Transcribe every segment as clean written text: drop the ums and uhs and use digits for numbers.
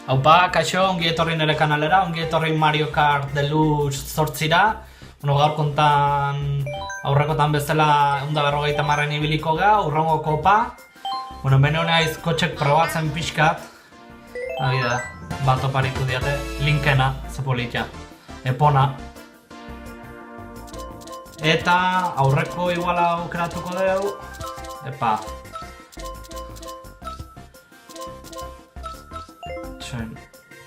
Haupa, kaixo, ongi etorri nire kanalera, ongi etorri Mario Kart Deluxe 8ra. Gaur kontan aurrekotan bezala 150 ibiliko ga, urrongo kopa. Bene honaiz kotxek probatzen pixkat. Hagi da, bat oparitu diate, linkena, zepolitia, epona. Eta aurreko iguala aukeratuko dugu. Epa.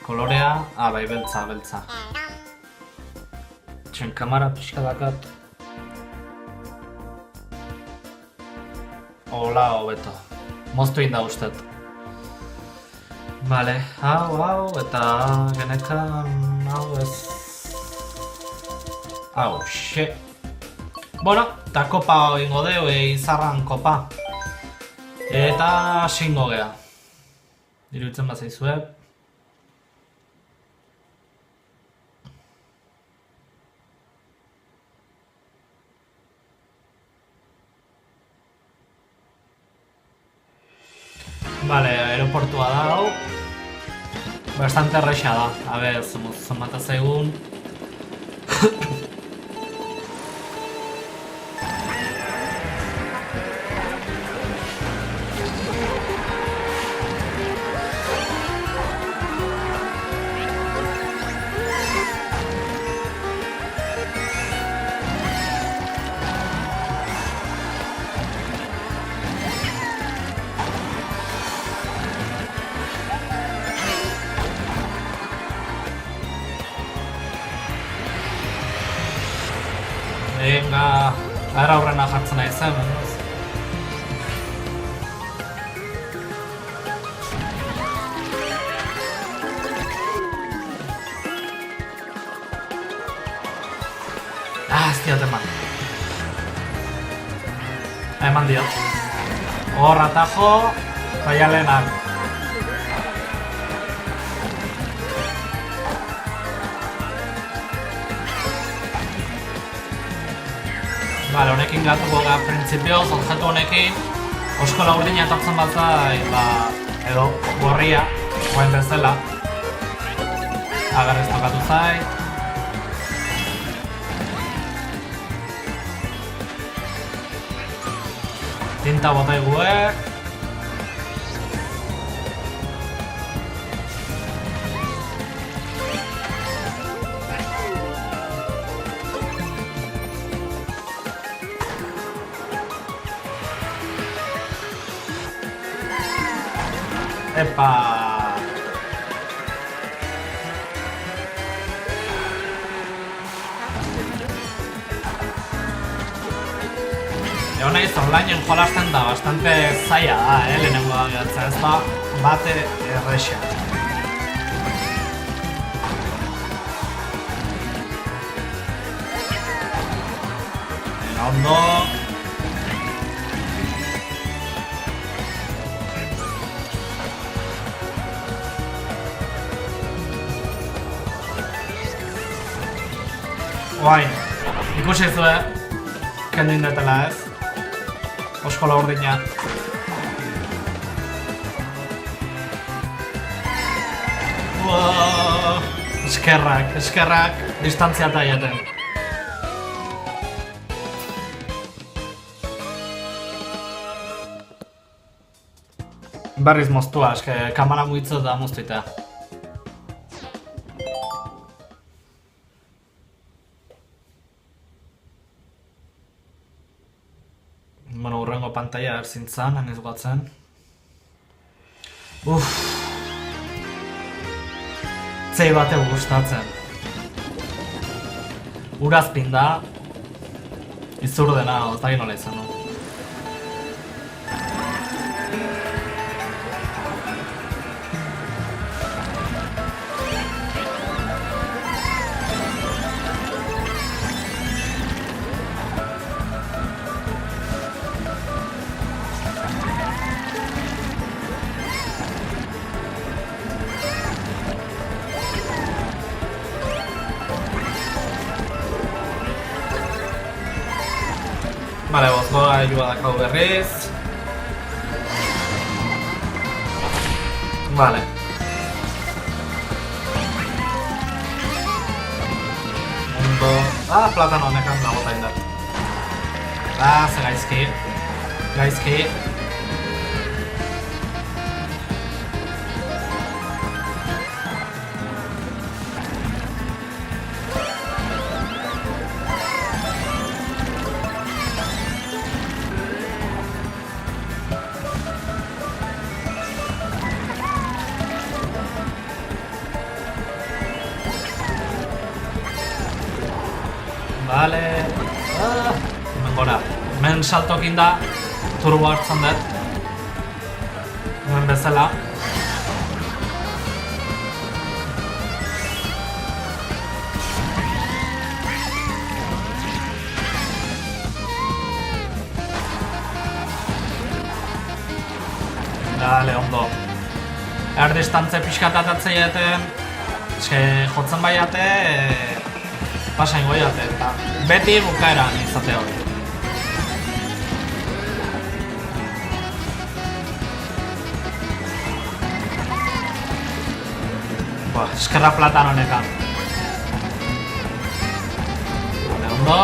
Kolorea, bai, beltza. Txen kamara pixka dakat. Hola, hobeto. Moztu inda ustet. Bale, hau, eta genekan hau ez... Hau, xe. Bueno, eta kopa ingo deu, izarran kopa. Eta xingo gea. Iruditzen bat zaizuet. Vale, aeroportua da hau. Bastante erresa da. A ver, zenbata zaigun. Venga, gara aurrena jartzen nahi zen, ez diot eman. Eman diot. Hor atajo, baina lehenak. Vale, honekin gatuko ga, printzipioz, objektu honekin osko laurdina etortzen bat zai, edo gorria, goen bezala. Agarrez tokatu zai. Tinta bota iguek. Epa! Naiz onlineen jolasten da, bastante zaila da, lehenengo gatzen, ez da bate erresa. Ondo. Guain, ikusi zue, kendu indetela ez, osko laurdina. Eskerrak, distantzia eta jaten. Berriz moztua, kamara mugitzen da moztuita. Urrengo pantalla erzintzan, hanez guatzen. Zei bateu gustatzen. Urazpin da. Izur dena, ez da nola izan. Vale, bozgoa ayuda dakau berriz. Vale. Ondo... platano honekan nagota indat. Ze gaizki. Gaizki. Vale... hemen gora. Hemen saltokin da, turbo hartzen dut. Hemen bezala. Dale, ondo. Erdistantze pixkat atatzei eten, jotzen baiate, pasain goiate, eta beti bukaeran izate hori. Eskerra platano honekan. Vale, ondo.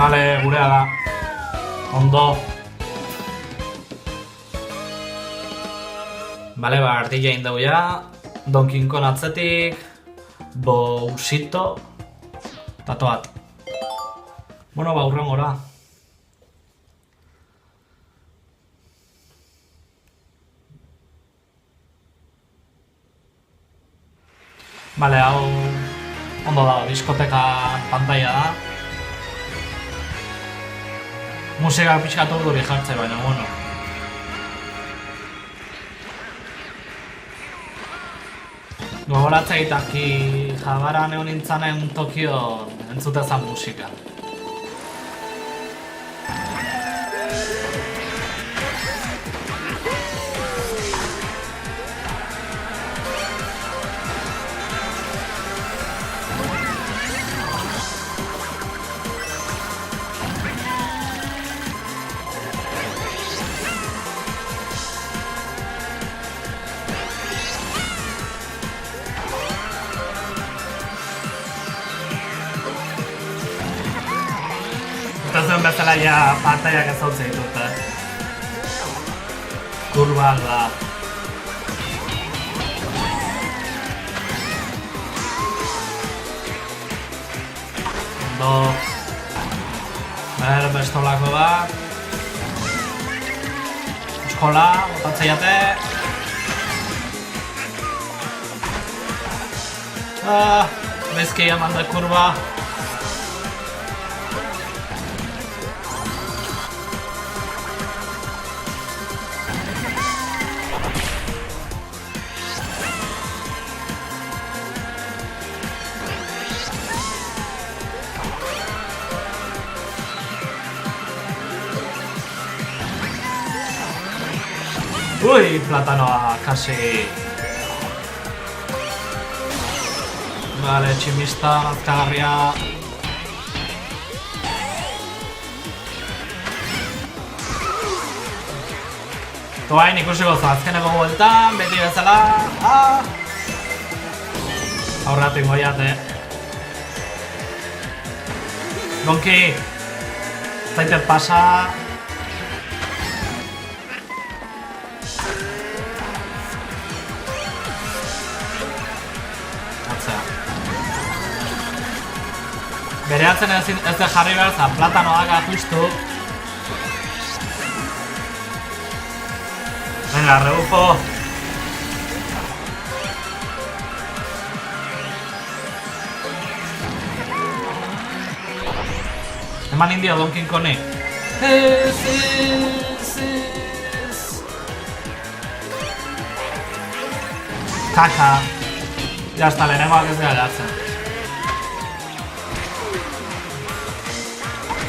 Vale, gurea da. Ondo. Vale, ardilla indau ja. Donkey Kong atzetik. Bousito. Tatoat. Bueno, urrengora. Vale, hau... ondo da, diskoteka pantalla da. Musika pixkatu duri jartze baina, bueno. Gogoratze egitaki jabaran egon nintzanen Tokio entzutezan musika. Eta zuen bezala ja pantaiak ezautzen ditut, Kurba da. Ondo. Bestolako bat. Eskola, botatzeiate. Bezki eman da kurba. Ui, platanoa, kasi. Vale, tximista, nazkagarria. Toain ikusi goza, azkeneko bueltan, beti bezala. Aurratik goiate. Donkey, zaitet pasa. Bereatzen ez de jarri behar zan, platanoak justu. Venga, rebufo. Eman indio Donkey Kongek. Kaka. Ya está, lehenengoak ez dira jatzen.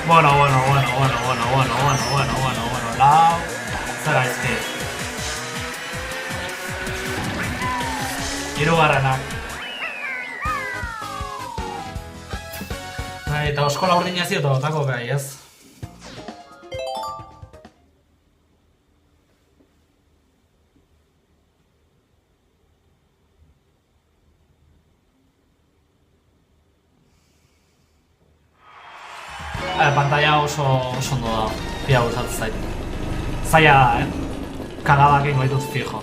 Bueno, lau, zer gaizki. Hirugarrenak. Eta oskola urdina ziot otako gai, ez? Pantalla oso ondo da, pia gustatzen zait. Zaila da, Kagadak ingo ditut fijo.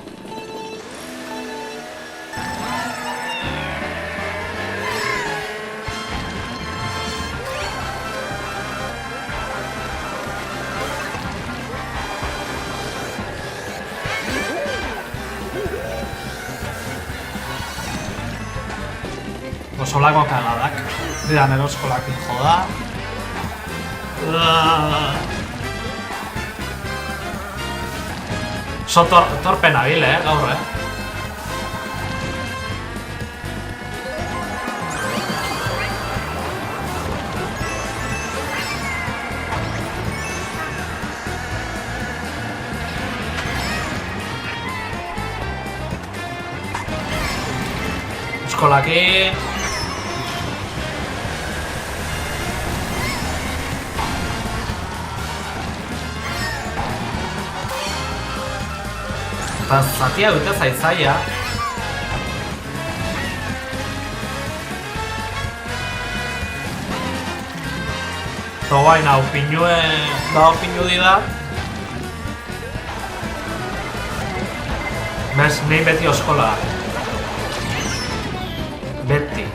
Osolako kagadak. Dira nero eskolakin joda. So torpe nabil, gaur, Eskolakin. Eta zatia dute zaitzaia. Eta guain hau pinue dago pinu dira. Bez, nahi beti oskola. Beti.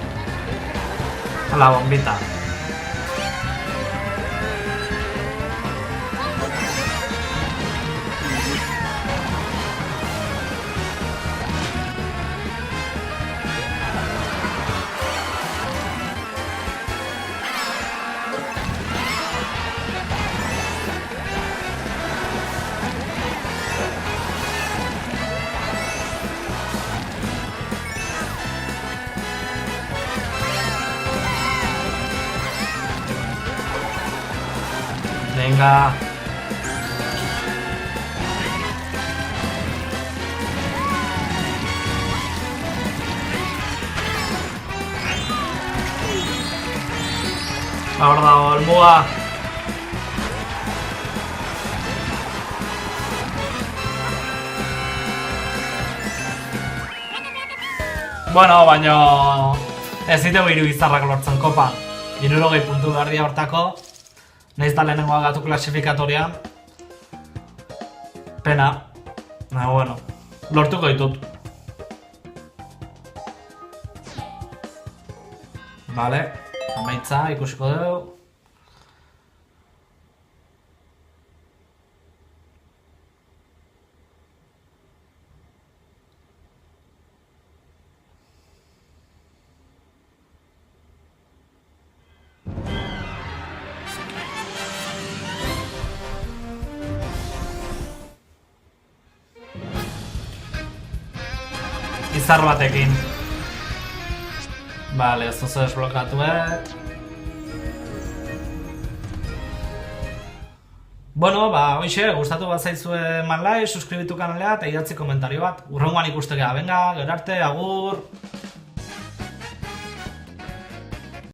Hala, bombita. Venga. Hor dago, helmuga. Bueno, baina ez ditegu hiru izarrak lortzen kopa. 60 puntu behar dira hortako. Nahiz da lehenengoa gatu klasifikatorian. Pena. Bueno, lortuko ditut. Vale, amaitza ikusiko dugu. Izar batekin. Vale, ez duzu desblokatu, Bueno, hoxe, gustatu bat zaizue manlai, suskribitu kanalea eta idatzi komentario bat. Urrengoan ikustega, venga, gerarte, agur!